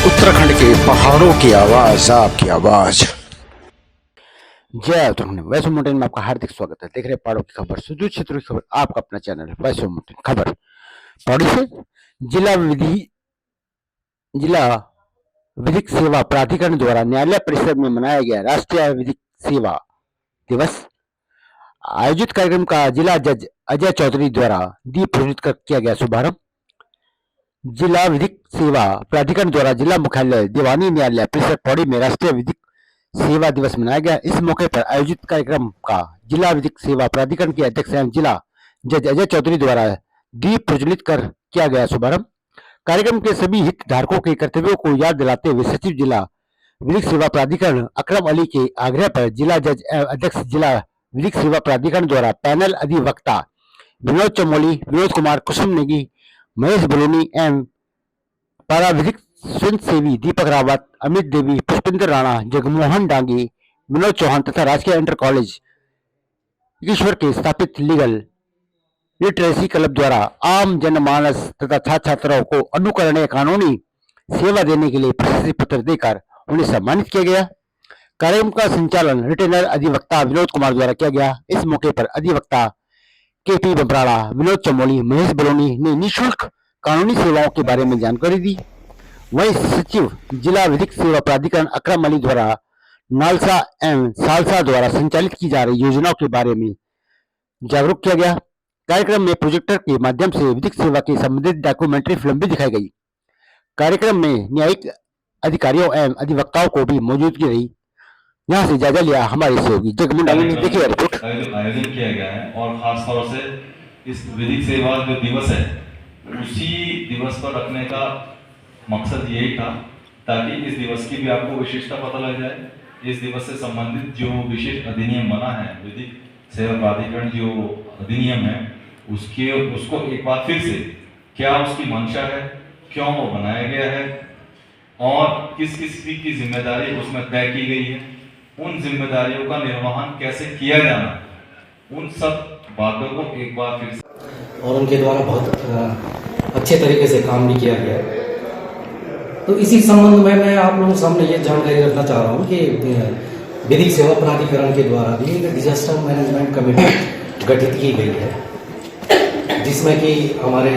उत्तराखंड के पहाड़ों की आवाज, आपकी आवाज। जय उत्तराखंड। वैष्णो माउंटेन में आपका हार्दिक स्वागत है। देख रहे पहाड़ों की खबर, सुदूर क्षेत्रों की खबर, आपका अपना चैनल वैष्णो माउंटेन खबर। पहाड़ी से जिला विधिक सेवा प्राधिकरण द्वारा न्यायालय परिसर में मनाया गया राष्ट्रीय विधिक सेवा दिवस। आयोजित कार्यक्रम का जिला जज अजय चौधरी द्वारा दीप प्रज्वलित कर किया गया शुभारंभ। जिला विधिक सेवा प्राधिकरण द्वारा जिला मुख्यालय दीवानी न्यायालय परिसर पौड़ी में राष्ट्रीय विधिक सेवा दिवस मनाया गया। इस मौके पर आयोजित कार्यक्रम का जिला विधिक सेवा प्राधिकरण के अध्यक्ष एवं जिला जज अजय चौधरी द्वारा दीप प्रज्वलित कर किया गया शुभारंभ। कार्यक्रम के सभी हितधारकों के कर्तव्यों को याद दिलाते हुए सचिव जिला विधिक सेवा प्राधिकरण अकरम अली के आग्रह पर जिला जज एवं अध्यक्ष जिला विधिक सेवा प्राधिकरण द्वारा पैनल अधिवक्ता विनोद चमोली, विनोद कुमार, कुसुम नेगी, महेश बलूनी एवं पाराविधिक स्वयं सेवी दीपक रावत, अमित देवी, पुष्पेंद्र राणा, जगमोहन डांगी, विनोद चौहान तथा राजकीय इंटर कॉलेज ईश्वर के स्थापित लीगल लिटरेसी क्लब द्वारा आम जनमानस तथा छात्र छात्राओं को अनुकरणीय कानूनी सेवा देने के लिए प्रशस्ति पत्र देकर उन्हें सम्मानित किया गया। कार्यक्रम का संचालन रिटेनर अधिवक्ता विनोद कुमार द्वारा किया गया। इस मौके पर अधिवक्ता के.पी. बबराड़ा, विनोद चमोली, महेश बलोनी ने निःशुल्क कानूनी सेवाओं के बारे में जानकारी दी। वहीं सचिव जिला विधिक सेवा प्राधिकरण अकरम अली द्वारा नालसा एवं सालसा द्वारा संचालित की जा रही योजनाओं के बारे में जागरूक किया गया। कार्यक्रम में प्रोजेक्टर के माध्यम से विधिक सेवा के संबंधित डॉक्यूमेंट्री फिल्म भी दिखाई गई। कार्यक्रम में न्यायिक अधिकारियों एवं अधिवक्ताओं को भी मौजूदगी रही। यहाँ से जायजा लिया हमारे सहयोगी जगमुंडा ने। देखिए रिपोर्ट। आयोजन किया गया है और खास तौर से इस विधिक सेवा जो दिवस है उसी दिवस पर रखने का मकसद यही था ताकि इस दिवस की भी आपको विशेषता पता लग जाए। इस दिवस से संबंधित जो विशेष अधिनियम बना है, विधिक सेवा प्राधिकरण जो अधिनियम है उसको एक बार फिर से क्या उसकी मंशा है, क्यों वो बनाया गया है और किस किस की जिम्मेदारी उसमें तय की गई है, उन जिम्मेदारियों का निर्वहन कैसे किया जाना, उन सब बातों को एक बार फिर से और उनके द्वारा बहुत अच्छे तरीके से काम भी किया गया है। तो इसी संबंध में मैं आप लोगों के सामने ये जानकारी रखना चाह रहा हूँ कि विधिक सेवा प्राधिकरण के द्वारा भी एक डिजास्टर मैनेजमेंट कमेटी गठित की गई है, जिसमें कि हमारे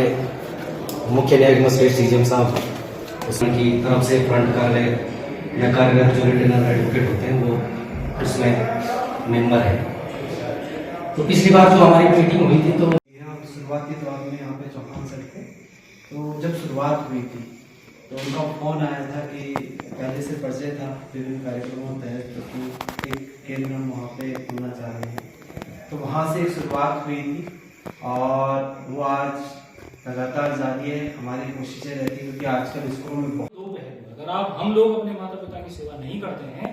मुख्य न्यायिक मजिस्ट्रेट सीजेएम साहब उसकी तरफ से फ्रंट कार्यालय या कार्यरत जो रिटेनर एडवोकेट होते हैं वो उसमें मेंबर है। तो पिछली बार जो हमारी मीटिंग हुई थी तो शुरुआती दौर में यहाँ पे चौहान सर थे, तो जब शुरुआत हुई थी तो उनका फोन आया था कि पहले से परिचय था विभिन्न कार्यक्रमों तहत तो एक केंद्र हम वहाँ पे खुलना चाह रहे हैं, तो वहाँ से एक शुरुआत हुई थी और वो आज लगातार जारी है। हमारी कोशिशें रहती है क्योंकि आजकल स्कूलों में बहुत अगर आप हम लोग अपने माता पिता की सेवा नहीं करते हैं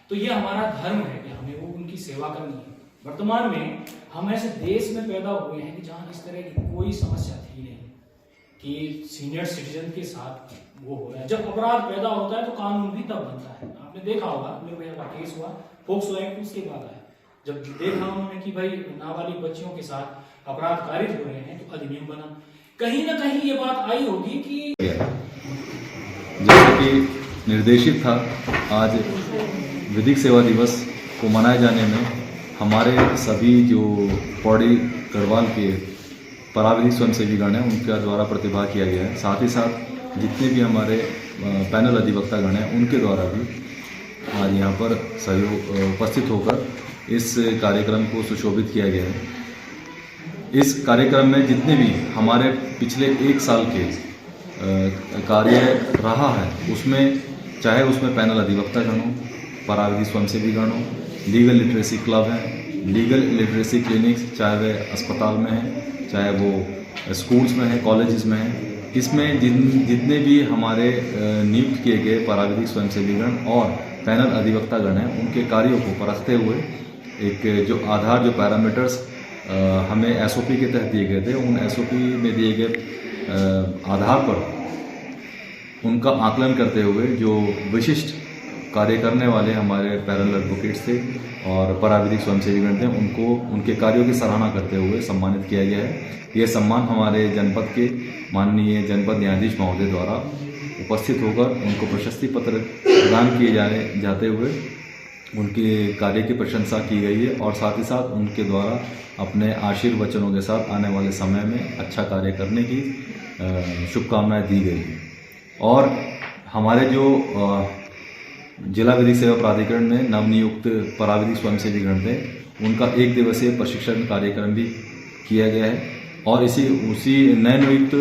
तो ये हमारा धर्म है कि हमें वो उनकी सेवा करनी है। वर्तमान में हम ऐसे देश में पैदा हुए हैं कि जहाँ इस तरह की कोई समस्या थी नहीं कि सीनियर सिटीजन के साथ वो हो रहा है। जब अपराध पैदा होता है तो कानून भी तब बनता है। आपने देखा होगा निर्भया का केस हुआ, पोक्सो एक्ट उसके बाद आया। जब देखा उन्होंने कि भाई नाबालिग बच्चियों के साथ अपराध कारित हो रहे हैं तो अधिनियम बना। कहीं ना कहीं ये बात आई होगी कि जैसे कि निर्देशित था, आज विधिक सेवा दिवस को मनाए जाने में हमारे सभी जो पौड़ी गढ़वाल के पराविधिक स्वयंसेवी गण हैं उनके द्वारा प्रतिभाग किया गया है। साथ ही साथ जितने भी हमारे पैनल अधिवक्ता गण हैं उनके द्वारा भी आज यहाँ पर सहयोग उपस्थित होकर इस कार्यक्रम को सुशोभित किया गया है। इस कार्यक्रम में जितने भी हमारे पिछले एक साल के कार्य रहा है उसमें चाहे उसमें पैनल अधिवक्ता गण हो, पराविधिक स्वयंसेवी गण हो, लीगल लिटरेसी क्लब है, लीगल लिटरेसी क्लिनिक्स चाहे वे अस्पताल में हैं, चाहे वो स्कूल्स में हैं, कॉलेजेस में हैं, इसमें जितने भी हमारे नियुक्त किए गए पराविधिक स्वयंसेवी गण और पैनल अधिवक्ता गण हैं उनके कार्यों को परखते हुए एक जो आधार जो पैरामीटर्स हमें एसओपी के तहत दिए गए थे उन एसओपी में दिए गए आधार पर उनका आकलन करते हुए जो विशिष्ट कार्य करने वाले हमारे पैनल एडवोकेट्स थे और पराविधिक स्वयंसेवीगण थे उनको उनके कार्यों की सराहना करते हुए सम्मानित किया गया है। यह सम्मान हमारे जनपद के माननीय जनपद न्यायाधीश महोदय द्वारा उपस्थित होकर उनको प्रशस्ति पत्र प्रदान किए जाते हुए उनके कार्य की प्रशंसा की गई है और साथ ही साथ उनके द्वारा अपने आशीर्वचनों के साथ आने वाले समय में अच्छा कार्य करने की शुभकामनाएं दी गई है। और हमारे जो जिला विधिक सेवा प्राधिकरण में नवनियुक्त पराविधिक स्वयंसेवी गण थे, उनका 1 दिवसीय प्रशिक्षण कार्यक्रम भी किया गया है और उसी नए नियुक्त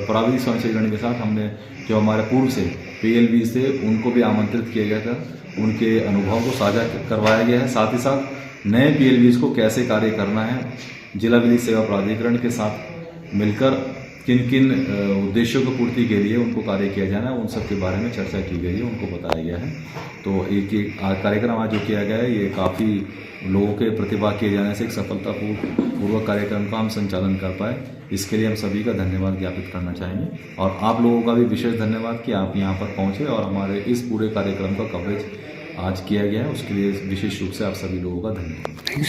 पराविधिक स्वयंसेवी गण के साथ हमने जो हमारे पूर्व से PLV से उनको भी आमंत्रित किया गया था, उनके अनुभव को साझा करवाया गया है। साथ ही साथ नए PLVs को कैसे कार्य करना है, जिला विधिक सेवा प्राधिकरण के साथ मिलकर किन किन उद्देश्यों की पूर्ति के लिए उनको कार्य किया जाना है, उन सब के बारे में चर्चा की गई है, उनको बताया गया है। तो एक कार्यक्रम आज जो किया गया है, ये काफ़ी लोगों के प्रतिभाग किए जाने से एक सफलतापूर्वक कार्यक्रम का हम संचालन कर पाए। इसके लिए हम सभी का धन्यवाद ज्ञापित करना चाहेंगे और आप लोगों का भी विशेष धन्यवाद कि आप यहाँ पर पहुँचे और हमारे इस पूरे कार्यक्रम का कवरेज आज किया गया है, उसके लिए विशेष रूप से आप सभी लोगों का धन्यवाद।